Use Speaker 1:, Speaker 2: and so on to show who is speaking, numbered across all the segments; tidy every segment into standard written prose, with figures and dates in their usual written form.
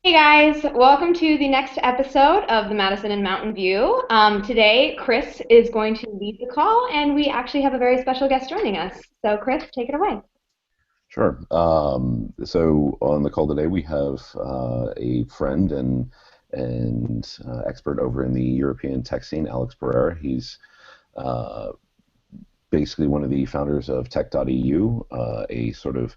Speaker 1: Hey guys, welcome to the next episode of the Madison and Mountain View. Today, Chris is going to lead the call, and we actually have a very special guest joining us. So, Chris, take it away.
Speaker 2: Sure. So on the call today, we have a friend and expert over in the European tech scene, Alex Pereira. He's uh, basically one of the founders of Tech.eu, a sort of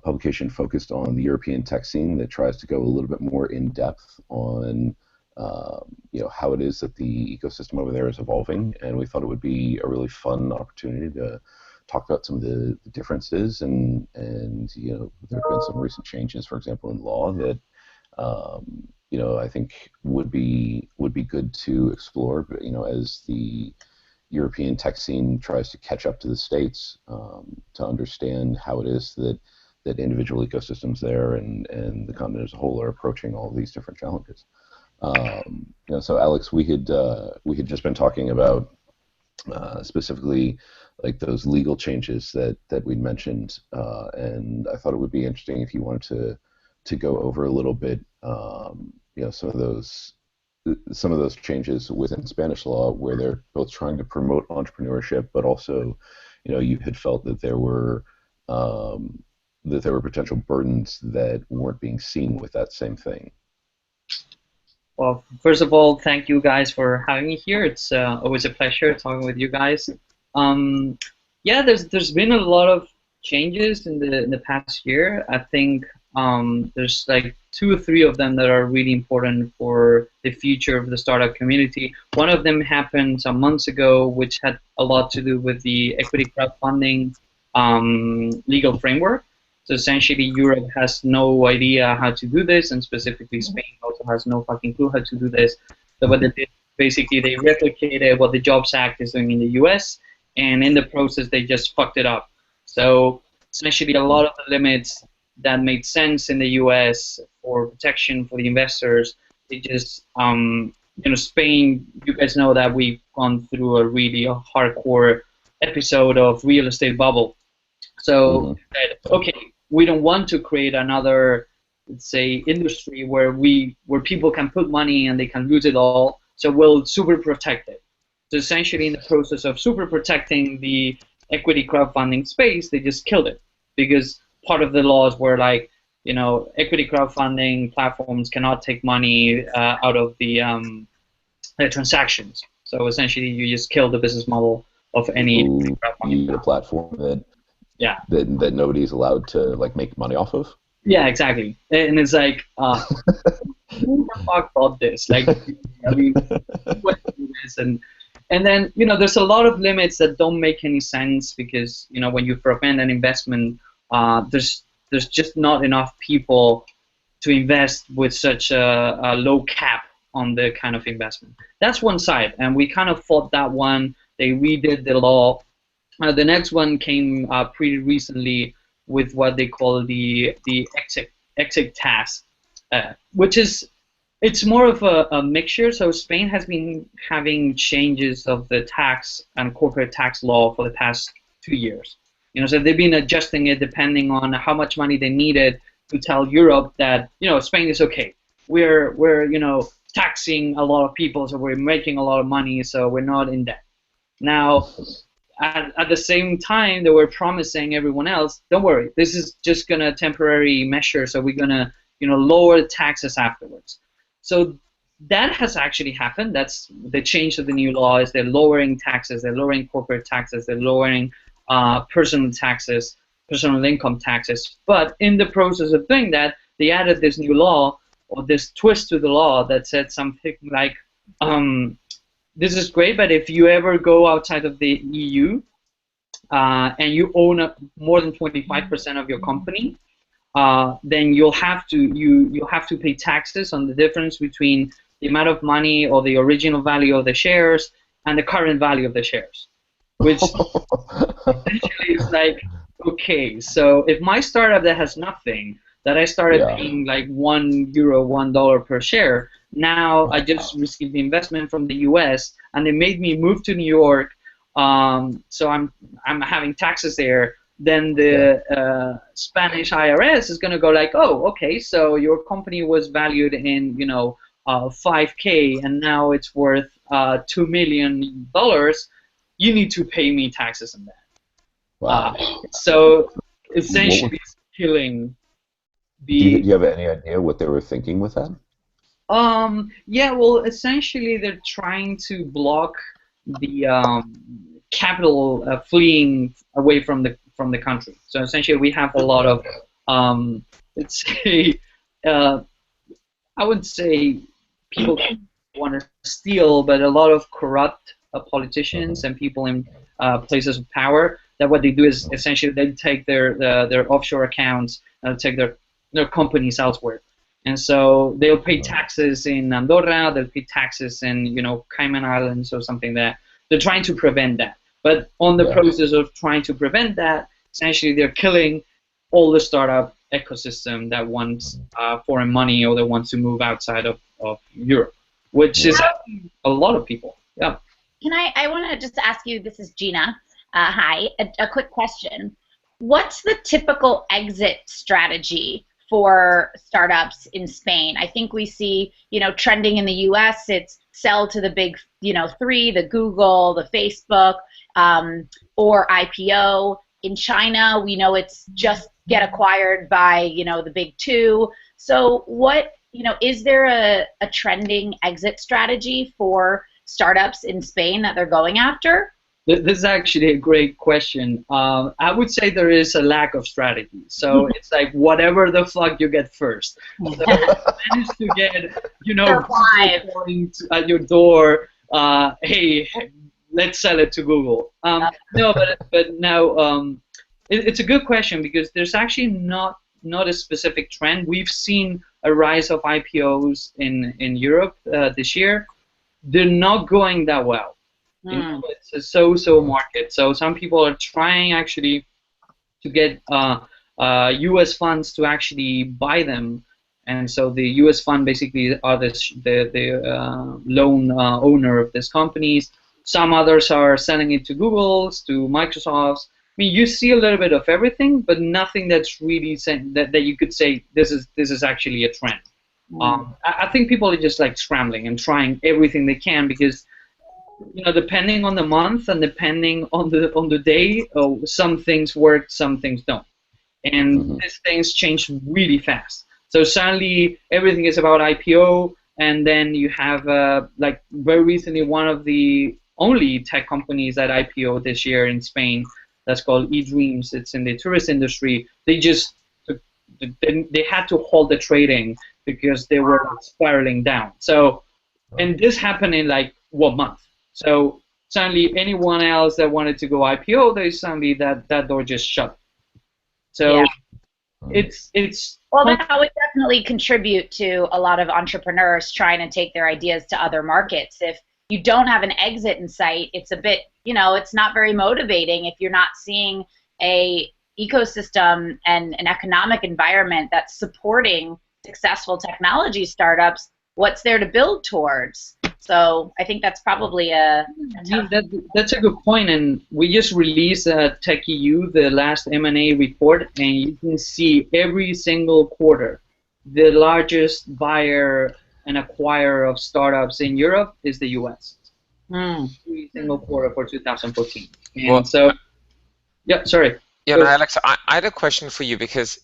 Speaker 2: publication focused on the European tech scene that tries to go a little bit more in depth on how it is that the ecosystem over there is evolving. And we thought it would be a really fun opportunity to talk about some of the differences and there have been some recent changes, for example, in law that I think would be good to explore. But as the European tech scene tries to catch up to the States, to understand how it is that individual ecosystems there and the continent as a whole are approaching all of these different challenges. So Alex, we had just been talking about specifically like those legal changes that we'd mentioned, and I thought it would be interesting if you wanted to go over a little bit, some of those changes within Spanish law, where they're both trying to promote entrepreneurship, but also, you had felt that there were potential burdens that weren't being seen with that same thing.
Speaker 3: Well, first of all, thank you guys for having me here. It's always a pleasure talking with you guys. Um, yeah, there's been a lot of changes in the past year. I think there's like two or three of them that are really important for the future of the startup community. One of them happened some months ago, which had a lot to do with the equity crowdfunding legal framework. So essentially, Europe has no idea how to do this, and specifically Spain also has no fucking clue how to do this. So what they did, basically, they replicated what the Jobs Act is doing in the U.S., and in the process, they just fucked it up. So essentially, a lot of the limits that made sense in the U.S. for protection for the investors, they just, Spain. You guys know that we've gone through a really hardcore episode of real estate bubble. So
Speaker 2: Mm-hmm.
Speaker 3: that okay, we don't want to create another, let's say, industry where people can put money and they can lose it all. So we'll super protect it. So essentially, in the process of super protecting the equity crowdfunding space, they just killed it because part of the laws were like, equity crowdfunding platforms cannot take money out of the transactions. So essentially, you just kill the business model of any equity
Speaker 2: You
Speaker 3: crowdfunding
Speaker 2: need a
Speaker 3: platform.
Speaker 2: platform that
Speaker 3: Yeah.
Speaker 2: that, that nobody's allowed to like make money off of.
Speaker 3: Yeah, exactly. And it's like, who the fuck thought this? Like, I mean, who went through this? And then, there's a lot of limits that don't make any sense because, when you recommend an investment, there's just not enough people to invest with such a low cap on the kind of investment. That's one side, and we kind of fought that one. They redid the law. The next one came pretty recently with what they call the exit tax, which is it's more of a mixture. So Spain has been having changes of the tax and corporate tax law for the past 2 years. So they've been adjusting it depending on how much money they needed to tell Europe that Spain is okay. We're taxing a lot of people, so we're making a lot of money, so we're not in debt. Now, at the same time, they were promising everyone else, don't worry, this is just gonna temporary measure, so we're gonna lower taxes afterwards. So that has actually happened. That's the change of the new law is they're lowering taxes, they're lowering corporate taxes, they're lowering personal taxes, personal income taxes. But in the process of doing that, they added this new law or this twist to the law that said something like, this is great, but if you ever go outside of the EU and you own more than 25% of your company, then you'll have to pay taxes on the difference between the amount of money or the original value of the shares and the current value of the shares, which essentially is like, okay, so if my startup that has nothing, that I started
Speaker 2: Yeah.
Speaker 3: paying like €1, $1 per share, now I just received the investment from the U.S. and they made me move to New York, so I'm having taxes there. then the Spanish IRS is going to go like, oh, okay, so your company was valued in 5K and now it's worth $2 million. You need to pay me taxes on that.
Speaker 2: Wow.
Speaker 3: So
Speaker 2: What
Speaker 3: essentially, it's killing
Speaker 2: do you
Speaker 3: the.
Speaker 2: have any idea what they were thinking with that?
Speaker 3: Yeah, well, essentially, they're trying to block the capital fleeing away from the country. So essentially, we have a lot of, let's say, uh, I would say people want to steal, but a lot of corrupt politicians and people in places of power. That what they do is essentially they take their offshore accounts, take their companies elsewhere, and so they'll pay taxes in Andorra, they'll pay taxes in Cayman Islands or something that they're trying to prevent that. But on the process of trying to prevent that, essentially they're killing all the startup ecosystem that wants foreign money or that wants to move outside of Europe, which is a lot of people. Yeah.
Speaker 4: I want to just ask you, this is Gina. Hi, a quick question. What's the typical exit strategy for startups in Spain? I think we see, trending in the US, it's sell to the big, three, the Google, the Facebook, or IPO. In China, we know it's just get acquired by, the big two. So what, is there a trending exit strategy for startups in Spain that they're going after?
Speaker 3: This is actually a great question. I would say there is a lack of strategy. So it's like whatever the fuck you get first. So if you manage to get, calling at your door, hey, let's sell it to Google. No, but now it's a good question because there's actually not a specific trend. We've seen a rise of IPOs in Europe this year. They're not going that well. It's a so-so market. So some people are trying actually to get U.S. funds to actually buy them, and so the U.S. fund basically are the loan owner of these companies. Some others are selling it to Google's, to Microsoft's. I mean, you see a little bit of everything, but nothing that's really that you could say this is actually a trend. I think people are just like scrambling and trying everything they can because, depending on the month and depending on the day, some things work, some things don't, and these things change really fast. So suddenly everything is about IPO, and then you have like very recently one of the only tech companies that IPO this year in Spain. That's called eDreams. It's in the tourist industry. They had to hold the trading because they were spiraling down. So, and this happened in like what month? So suddenly anyone else that wanted to go IPO, they suddenly that door just shut. So it's
Speaker 4: well, that would definitely contribute to a lot of entrepreneurs trying to take their ideas to other markets. If you don't have an exit in sight, it's a bit, it's not very motivating if you're not seeing a ecosystem and an economic environment that's supporting successful technology startups. What's there to build towards? So I think that's probably
Speaker 3: that's a good point, and we just released TechEU, the last M&A report, and you can see every single quarter the largest buyer and acquirer of startups in Europe is the U.S. Every single quarter for 2014. And yeah, sorry.
Speaker 5: Yeah, no, Alex, I had a question for you because,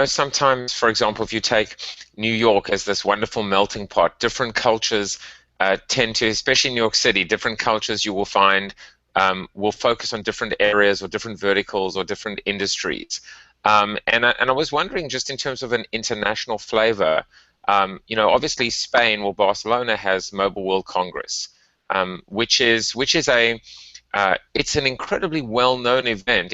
Speaker 5: sometimes, for example, if you take New York as this wonderful melting pot, different cultures tend to, especially in New York City, different cultures you will find will focus on different areas or different verticals or different industries. And I was wondering, just in terms of an international flavor, obviously Spain or Barcelona has Mobile World Congress, which is it's an incredibly well-known event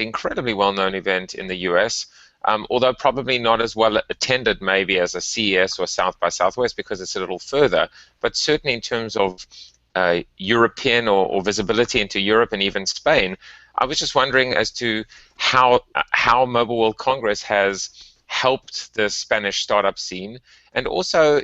Speaker 5: in the US, although probably not as well attended maybe as a CES or South by Southwest because it's a little further, but certainly in terms of European or visibility into Europe and even Spain, I was just wondering as to how Mobile World Congress has helped the Spanish startup scene, and also,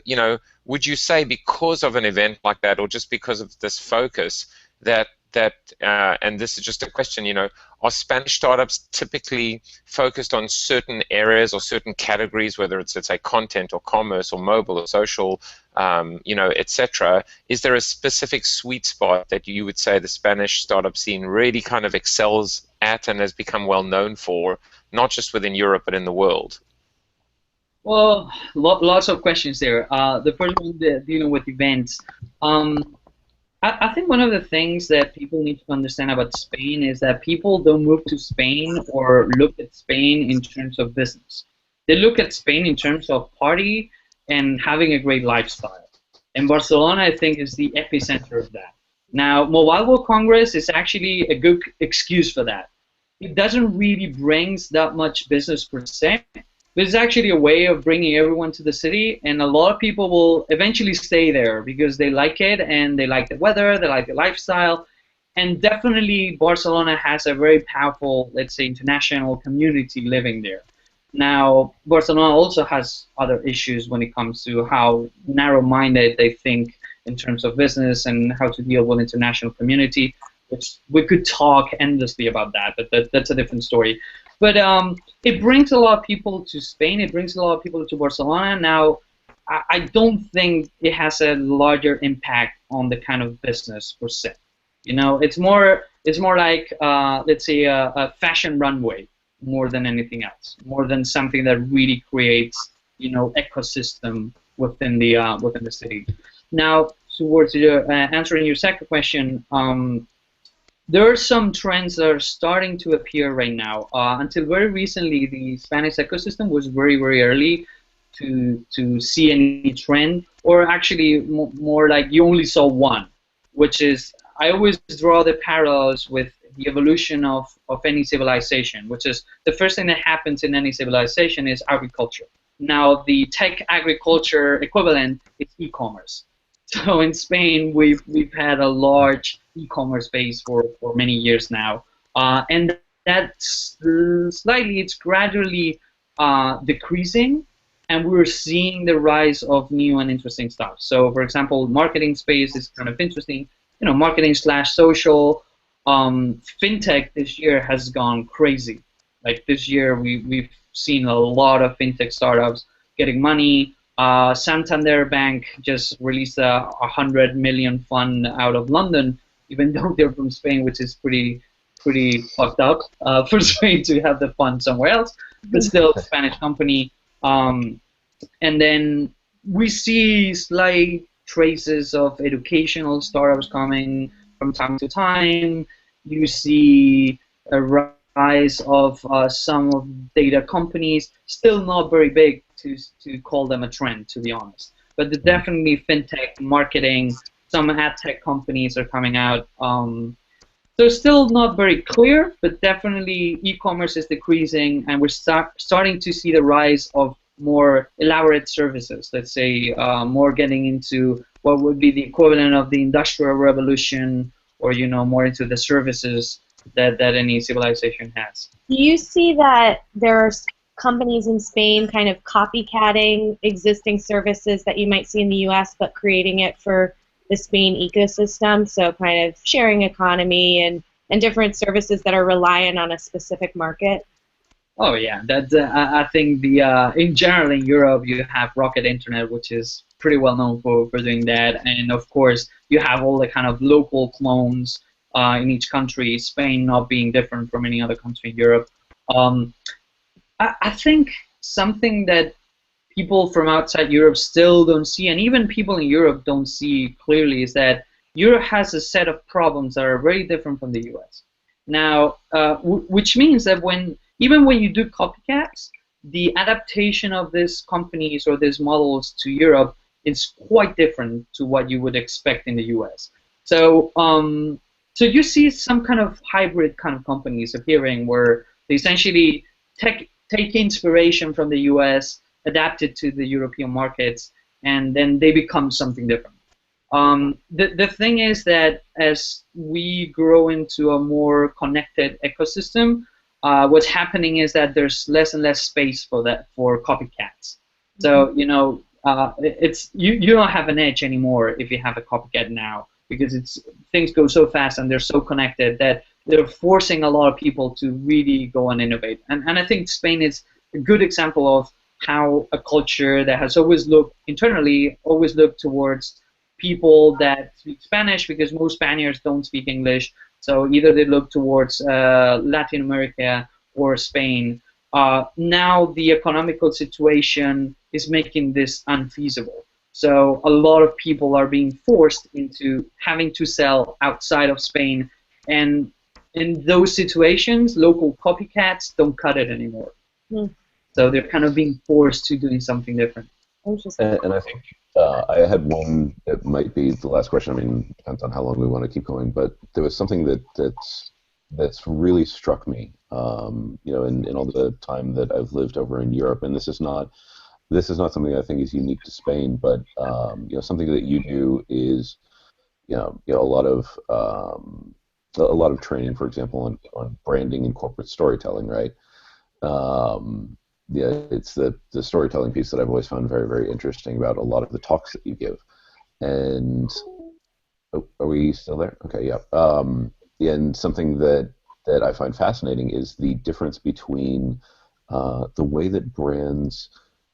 Speaker 5: would you say because of an event like that or just because of this focus that that, and this is just a question, are Spanish startups typically focused on certain areas or certain categories, whether it's, let's say, content or commerce or mobile or social, etc.? Is there a specific sweet spot that you would say the Spanish startup scene really kind of excels at and has become well known for, not just within Europe, but in the world?
Speaker 3: Well, lots of questions there. The first one dealing with events. I think one of the things that people need to understand about Spain is that people don't move to Spain or look at Spain in terms of business. They look at Spain in terms of party and having a great lifestyle. And Barcelona, I think, is the epicenter of that. Now, Mobile World Congress is actually a good excuse for that. It doesn't really bring that much business per se, but it's actually a way of bringing everyone to the city, and a lot of people will eventually stay there because they like it and they like the weather, they like the lifestyle, and definitely Barcelona has a very powerful, let's say, international community living there. Now, Barcelona also has other issues when it comes to how narrow-minded they think in terms of business and how to deal with international community, which we could talk endlessly about that, but that's a different story. But it brings a lot of people to Spain. It brings a lot of people to Barcelona. Now, I don't think it has a larger impact on the kind of business per se. It's more like let's say a fashion runway more than anything else, more than something that really creates ecosystem within the city. Now, towards answering your second question. There are some trends that are starting to appear right now. Until very recently, the Spanish ecosystem was very, very early to see any trend, or actually more like you only saw one, which is, I always draw the parallels with the evolution of any civilization, which is the first thing that happens in any civilization is agriculture. Now, the tech agriculture equivalent is e-commerce. So in Spain, we've had a large e-commerce base for many years now, and that's it's gradually decreasing, and we're seeing the rise of new and interesting stuff. So, for example, marketing space is kind of interesting. Marketing / social. Fintech this year has gone crazy. Like this year, we've seen a lot of fintech startups getting money. Santander Bank just released a 100 million fund out of London, even though they're from Spain, which is pretty fucked up for Spain to have the fund somewhere else, but still a Spanish company. And then we see slight traces of educational startups coming from time to time. You see a rise of some of data companies, still not very big to call them a trend, to be honest. But definitely fintech, marketing, some ad tech companies are coming out. So still not very clear, but definitely e-commerce is decreasing, and we're starting to see the rise of more elaborate services. Let's say more getting into what would be the equivalent of the Industrial Revolution, or more into the services that any civilization has.
Speaker 1: Do you see that there's companies in Spain kind of copycatting existing services that you might see in the U.S. but creating it for the Spain ecosystem? So kind of sharing economy and different services that are reliant on a specific market?
Speaker 3: Oh yeah, that I think in general in Europe you have Rocket Internet, which is pretty well known for doing that, and of course you have all the kind of local clones in each country. Spain not being different from any other country in Europe. I think something that people from outside Europe still don't see, and even people in Europe don't see clearly, is that Europe has a set of problems that are very different from the US. Now, which means that even when you do copycats, the adaptation of these companies or these models to Europe is quite different to what you would expect in the US. So, so you see some kind of hybrid kind of companies appearing where they essentially take inspiration from the US, adapt it to the European markets, and then they become something different. The thing is that as we grow into a more connected ecosystem, what's happening is that there's less and less space for copycats. So it's you don't have an edge anymore if you have a copycat now. because things go so fast and they're so connected that they're forcing a lot of people to really go and innovate. And I think Spain is a good example of how a culture that has always looked internally, always looked towards people that speak Spanish, because most Spaniards don't speak English. So either they look towards Latin America or Spain. Now the economical situation is making this unfeasible. So a lot of people are being forced into having to sell outside of Spain, and in those situations, local copycats don't cut it anymore. So they're kind of being forced to doing something different.
Speaker 2: And I think I had one that might be the last question. I mean, depends on how long we want to keep going, but there was something that's really struck me, you know, in all the time that I've lived over in Europe, and this is not something I think is unique to Spain, but you know, something that you do is, you know, a lot of training, for example, on branding and corporate storytelling, right? Yeah, it's the storytelling piece that I've always found very, very interesting about a lot of the talks that you give. And are we still there? Okay, yeah. And something that I find fascinating is the difference between the way that brands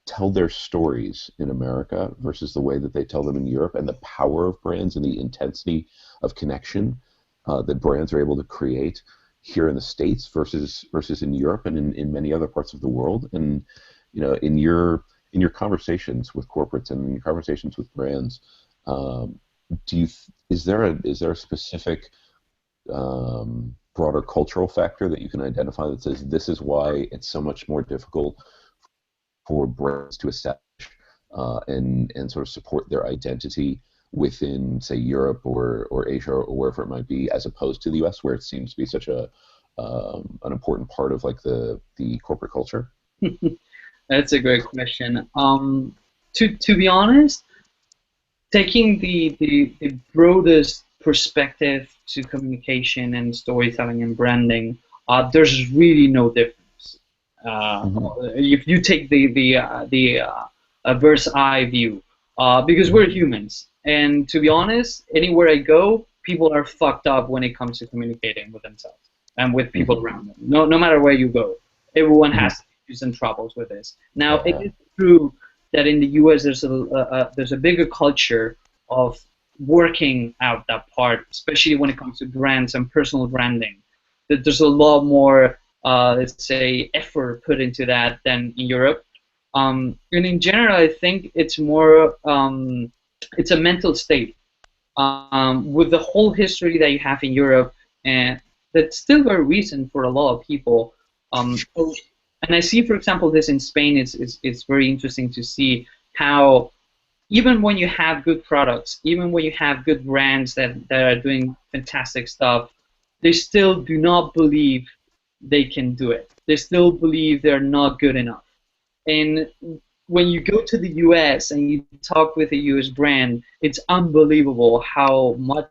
Speaker 2: tell their stories in America versus the way that they tell them in Europe, and the power of brands and the intensity of connection that brands are able to create here in the States versus in Europe and in many other parts of the world. And you know, in your conversations with corporates and in your conversations with brands, is there a specific broader cultural factor that you can identify that says this is why it's so much more difficult for brands to establish and sort of support their identity within, say, Europe or Asia or wherever it might be, as opposed to the U.S., where it seems to be such an important part of like the corporate culture?
Speaker 3: That's a great question. To be honest, taking the broadest perspective to communication and storytelling and branding, there's really no difference. If you take the bird's eye view, because we're humans, and to be honest, anywhere I go, people are fucked up when it comes to communicating with themselves and with people around them. No matter where you go, everyone has issues and troubles with this. Now, it is true that in the U.S. there's a bigger culture of working out that part, especially when it comes to brands and personal branding. That there's a lot more, let's say, effort put into that than in Europe. And in general, I think it's more, it's a mental state. With the whole history that you have in Europe, and that's still very recent for a lot of people. And I see, for example, this in Spain. It's very interesting to see how even when you have good products, even when you have good brands that are doing fantastic stuff, they still do not believe they can do it. They still believe they're not good enough. And when you go to the US and you talk with a US brand, it's unbelievable how much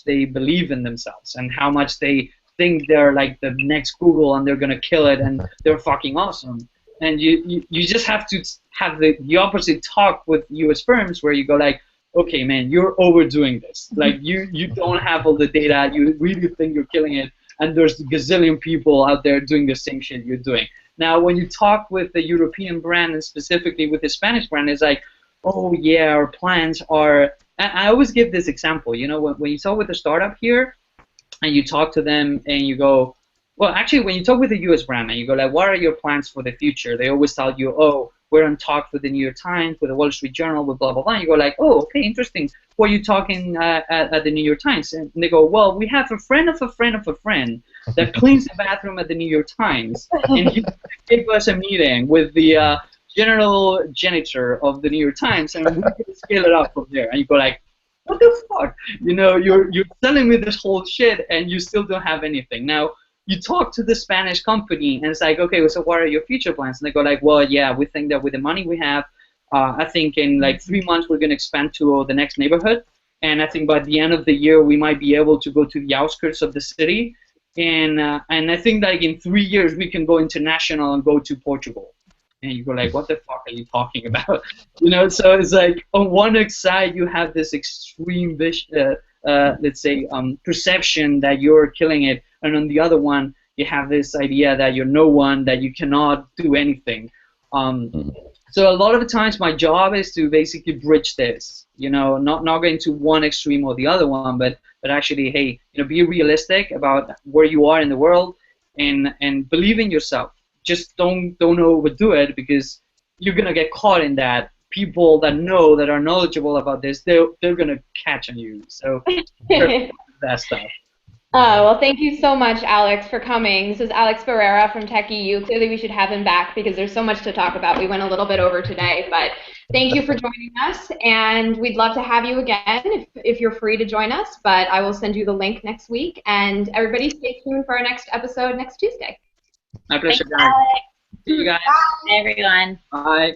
Speaker 3: they believe in themselves and how much they think they're like the next Google and they're gonna kill it and they're fucking awesome. And you just have to have the opposite talk with US firms where you go like, okay, man, you're overdoing this. Like you don't have all the data. You really think you're killing it, and there's a gazillion people out there doing the same shit you're doing. Now, when you talk with the European brand and specifically with the Spanish brand, it's like, oh yeah, our plans are. I always give this example. You know, when you talk with a startup here, and you talk to them, and you go, well, actually, when you talk with a U.S. brand and you go like, what are your plans for the future? They always tell you, oh, we're in talks with the New York Times, with the Wall Street Journal, with blah, blah, blah. And you go like, oh, okay, interesting. Who are you talking at the New York Times? And they go, well, we have a friend of a friend of a friend that cleans the bathroom at the New York Times. And he gave us a meeting with the general janitor of the New York Times, and we can scale it up from there. And you go like, what the fuck? You know, you're telling me this whole shit, and you still don't have anything. Now, you talk to the Spanish company, and it's like, okay, so what are your future plans? And they go like, well, yeah, we think that with the money we have, I think in like 3 months we're going to expand to the next neighborhood. And I think by the end of the year we might be able to go to the outskirts of the city. And I think like in 3 years we can go international and go to Portugal. And you go like, what the fuck are you talking about? You know, so it's like on one side you have this extreme let's say, perception that you're killing it, and on the other one, you have this idea that you're no one, that you cannot do anything. So a lot of the times, my job is to basically bridge this. Not going to one extreme or the other one, but actually, hey, be realistic about where you are in the world, and believe in yourself. Just don't overdo it, because you're gonna get caught in that. People that are knowledgeable about this, they're gonna catch on you. So that stuff.
Speaker 6: Well, thank you so much, Alex, for coming. This is Alex Ferreira from TechEU. Clearly, we should have him back because there's so much to talk about. We went a little bit over today, but thank you for joining us, and we'd love to have you again if you're free to join us, but I will send you the link next week, and everybody stay tuned for our next episode next Tuesday.
Speaker 3: My pleasure,
Speaker 4: Thanks,
Speaker 3: guys.
Speaker 4: Alex.
Speaker 3: See you guys.
Speaker 4: Bye, everyone.
Speaker 3: Bye.